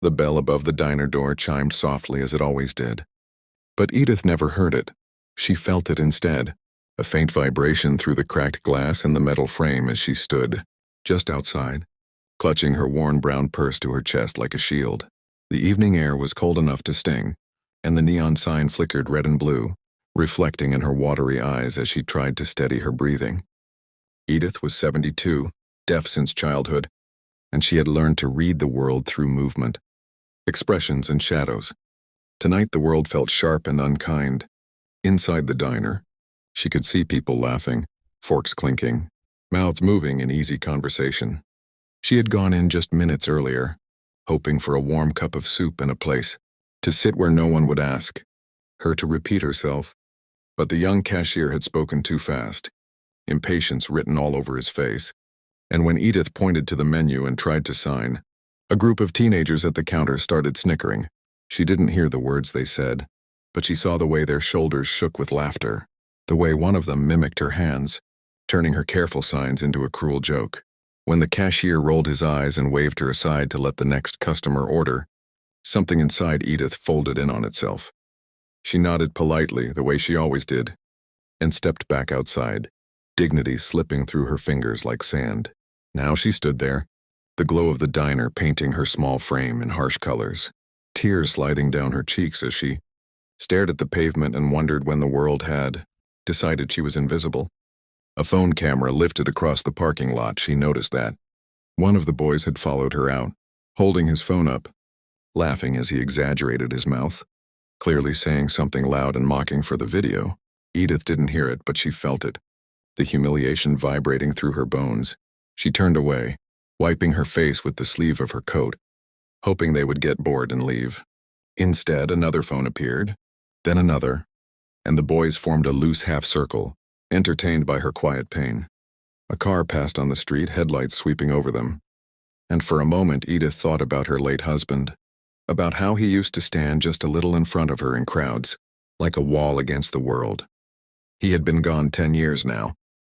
The bell above the diner door chimed softly as it always did. But Edith never heard it. She felt it instead, a faint vibration through the cracked glass and the metal frame as she stood, just outside, clutching her worn brown purse to her chest like a shield. The evening air was cold enough to sting, and the neon sign flickered red and blue, reflecting in her watery eyes as she tried to steady her breathing. Edith was 72, deaf since childhood, and she had learned to read the world through movement, expressions and shadows. Tonight the world felt sharp and unkind. Inside the diner, she could see people laughing, forks clinking, mouths moving in easy conversation. She had gone in just minutes earlier, hoping for a warm cup of soup and a place to sit where no one would ask her to repeat herself. But the young cashier had spoken too fast, impatience written all over his face. And when Edith pointed to the menu and tried to sign, a group of teenagers at the counter started snickering. She didn't hear the words they said, but she saw the way their shoulders shook with laughter, the way one of them mimicked her hands, turning her careful signs into a cruel joke. When the cashier rolled his eyes and waved her aside to let the next customer order, something inside Edith folded in on itself. She nodded politely, the way she always did, and stepped back outside, dignity slipping through her fingers like sand. Now she stood there, the glow of the diner painting her small frame in harsh colors, tears sliding down her cheeks as she stared at the pavement and wondered when the world had decided she was invisible. A phone camera lifted across the parking lot. She noticed that. One of the boys had followed her out, holding his phone up, laughing as he exaggerated his mouth, clearly saying something loud and mocking for the video. Edith didn't hear it, but she felt it, the humiliation vibrating through her bones. She turned away, wiping her face with the sleeve of her coat, hoping they would get bored and leave. Instead, another phone appeared, then another, and the boys formed a loose half-circle, entertained by her quiet pain. A car passed on the street, headlights sweeping over them. And for a moment Edith thought about her late husband, about how he used to stand just a little in front of her in crowds, like a wall against the world. He had been gone 10 years now,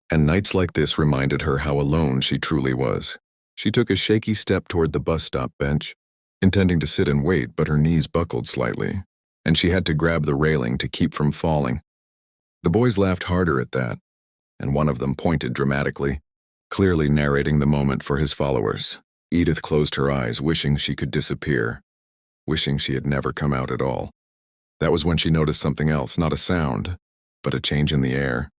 and nights like this reminded her how alone she truly was. She took a shaky step toward the bus stop bench, intending to sit and wait, but her knees buckled slightly, and she had to grab the railing to keep from falling. The boys laughed harder at that, and one of them pointed dramatically, clearly narrating the moment for his followers. Edith closed her eyes, wishing she could disappear, wishing she had never come out at all. That was when she noticed something else, not a sound, but a change in the air,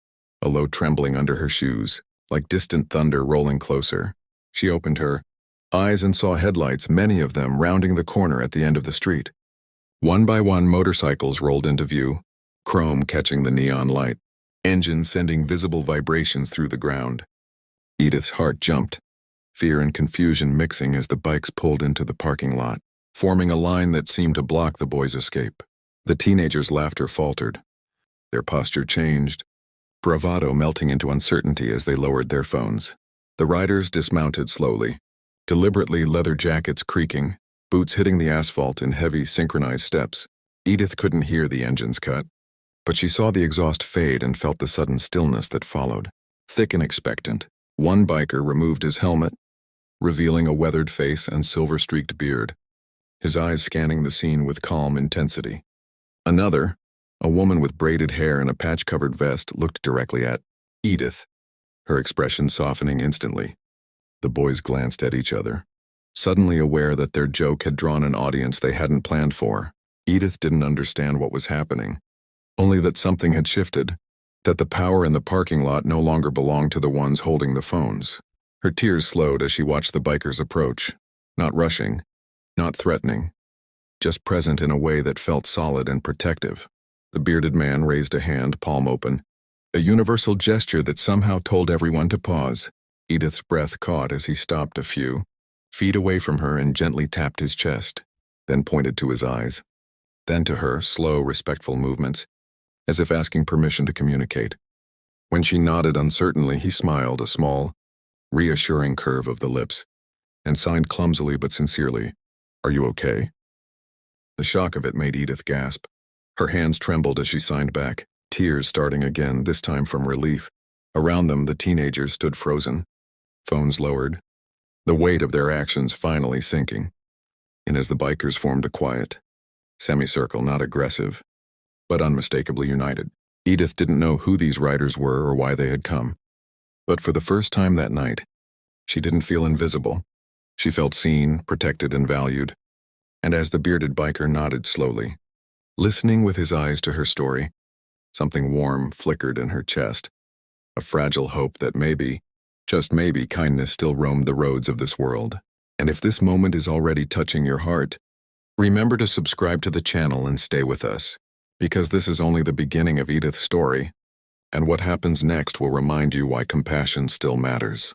a low trembling under her shoes, like distant thunder rolling closer. She opened her eyes and saw headlights, many of them rounding the corner at the end of the street. One by one, motorcycles rolled into view, chrome catching the neon light, engines sending visible vibrations through the ground. Edith's heart jumped, fear and confusion mixing as the bikes pulled into the parking lot, forming a line that seemed to block the boys' escape. The teenagers' laughter faltered. Their posture changed, bravado melting into uncertainty as they lowered their phones. The riders dismounted slowly, deliberately, leather jackets creaking, boots hitting the asphalt in heavy, synchronized steps. Edith couldn't hear the engines cut, but she saw the exhaust fade and felt the sudden stillness that followed. Thick and expectant, one biker removed his helmet, revealing a weathered face and silver-streaked beard, his eyes scanning the scene with calm intensity. Another, a woman with braided hair and a patch-covered vest, looked directly at Edith, her expression softening instantly. The boys glanced at each other, suddenly aware that their joke had drawn an audience they hadn't planned for. Edith didn't understand what was happening, only that something had shifted, that the power in the parking lot no longer belonged to the ones holding the phones. Her tears slowed as she watched the bikers approach, not rushing, not threatening, just present in a way that felt solid and protective. The bearded man raised a hand, palm open, a universal gesture that somehow told everyone to pause. Edith's breath caught as he stopped a few feet away from her and gently tapped his chest, then pointed to his eyes, then to her, slow, respectful movements, as if asking permission to communicate. When she nodded uncertainly, he smiled, a small, reassuring curve of the lips, and signed clumsily but sincerely, "Are you okay?" The shock of it made Edith gasp. Her hands trembled as she signed back, tears starting again, this time from relief. Around them, the teenagers stood frozen, phones lowered, the weight of their actions finally sinking. and as the bikers formed a quiet semicircle, not aggressive, but unmistakably united. Edith didn't know who these riders were or why they had come, but for the first time that night, she didn't feel invisible. She felt seen, protected, and valued. And as the bearded biker nodded slowly, listening with his eyes to her story, something warm flickered in her chest, a fragile hope that maybe, just maybe, kindness still roamed the roads of this world. And if this moment is already touching your heart, remember to subscribe to the channel and stay with us, because this is only the beginning of Edith's story, and what happens next will remind you why compassion still matters.